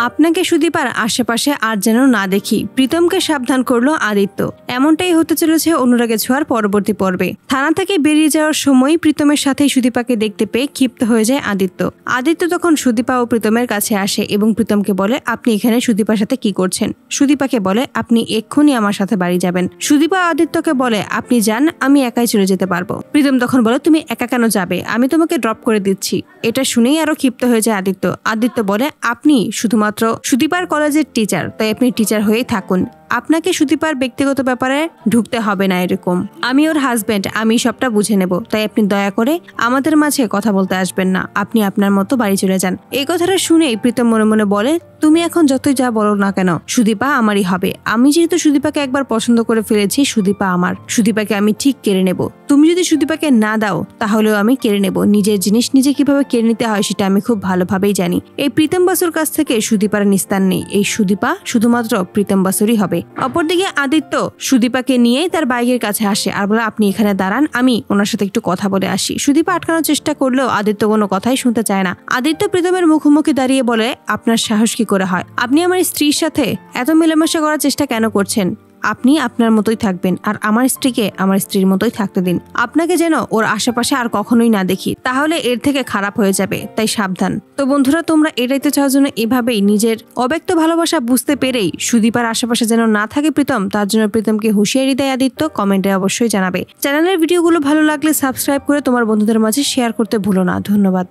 আপনাকে সুদীপার আশেপাশে আর যেন না দেখি, প্রীতমকে সাবধান করলো আদিত্য। এমনটাই হতে চলেছে অনুরাগে ছোঁয়ার পরবর্তী পর্বে। থানা থেকে বেরিয়ে যাওয়ার সময় প্রীতমের সাথে সুদীপাকে দেখতে পেয়ে ক্ষিপ্ত হয়ে যায় আদিত্য। আদিত্য তখন সুদীপা ও প্রীতমের কাছে আসে এবং প্রীতমকে বলে, আপনি এখানে সুদীপার সাথে কি করছেন? সুদীপাকে বলে, আপনি এক্ষুনি আমার সাথে বাড়ি যাবেন। সুদীপা আদিত্যকে বলে, আপনি যান, আমি একাই চলে যেতে পারবো। প্রীতম তখন বলে, তুমি একা কেন যাবে? আমি তোমাকে ড্রপ করে দিচ্ছি। এটা শুনেই আরো ক্ষিপ্ত হয়ে যায় আদিত্য। আদিত্য বলে, আপনি শুধুমাত্র সুদীপার কলেজের টিচার, তাই আপনি টিচার হয়েই থাকুন। আপনাকে সুদীপার ব্যক্তিগত ব্যাপারে ঢুকতে হবে না এরকম। আমি ওর হাজবেন্ড, আমি সবটা বুঝে নেব, তাই আপনি দয়া করে আমাদের মাঝে কথা বলতে আসবেন না। আপনি আপনার মতো বাড়ি চলে যান। এই কথাটা শুনেই প্রীতম মনে মনে বলে, তুমি এখন যতই যা বলো না কেন, সুদীপা আমারই হবে। আমি যেহেতু সুদীপাকে একবার পছন্দ করে ফেলেছি, সুদীপা আমার। সুদীপাকে আমি ঠিক কেড়ে নেব। তুমি যদি সুদীপাকে না দাও তাহলেও আমি কেড়ে নেব। নিজের জিনিস নিজে কিভাবে কেড়ে নিতে হয় সেটা আমি খুব ভালোভাবেই জানি। এই প্রীতম বাসুর কাছ থেকে সুদীপার নিস্তার নেই। এই সুদীপা শুধুমাত্র প্রীতম বাসুরই হবে। অপরদিকে আদিত্য সুদীপাকে নিয়ে তার বাইকের কাছে আসে আর বলে, আপনি এখানে দাঁড়ান, আমি ওনার সাথে একটু কথা বলে আসি। সুদীপা আটকানোর চেষ্টা করলেও আদিত্য কোনো কথাই শুনতে চায় না। আদিত্য প্রীতমের মুখোমুখি দাঁড়িয়ে বলে, আপনার সাহস কি করে হয়? আপনি আমার স্ত্রীর সাথে এত মেলামেশা করার চেষ্টা কেন করছেন? আপনি আপনার মতোই থাকবেন আর আমার স্ত্রীকে আমার স্ত্রীর মতোই থাকতে দিন। আপনাকে যেন ওর আশেপাশে আর কখনোই না দেখি, তাহলে এর থেকে খারাপ হয়ে যাবে, তাই সাবধান। তো বন্ধুরা, তোমরা এড়াইতে চাওয়ার জন্য এভাবেই নিজের অব্যক্ত ভালোবাসা বুঝতে পেরেই সুদীপার আশেপাশে যেন না থাকে প্রীতম, তার জন্য প্রীতমকে হুঁশিয়ারি দেয় আদিত্য। কমেন্টে অবশ্যই জানাবে। চ্যানেলের ভিডিওগুলো ভালো লাগলে সাবস্ক্রাইব করে তোমার বন্ধুদের মাঝে শেয়ার করতে ভুলো না। ধন্যবাদ।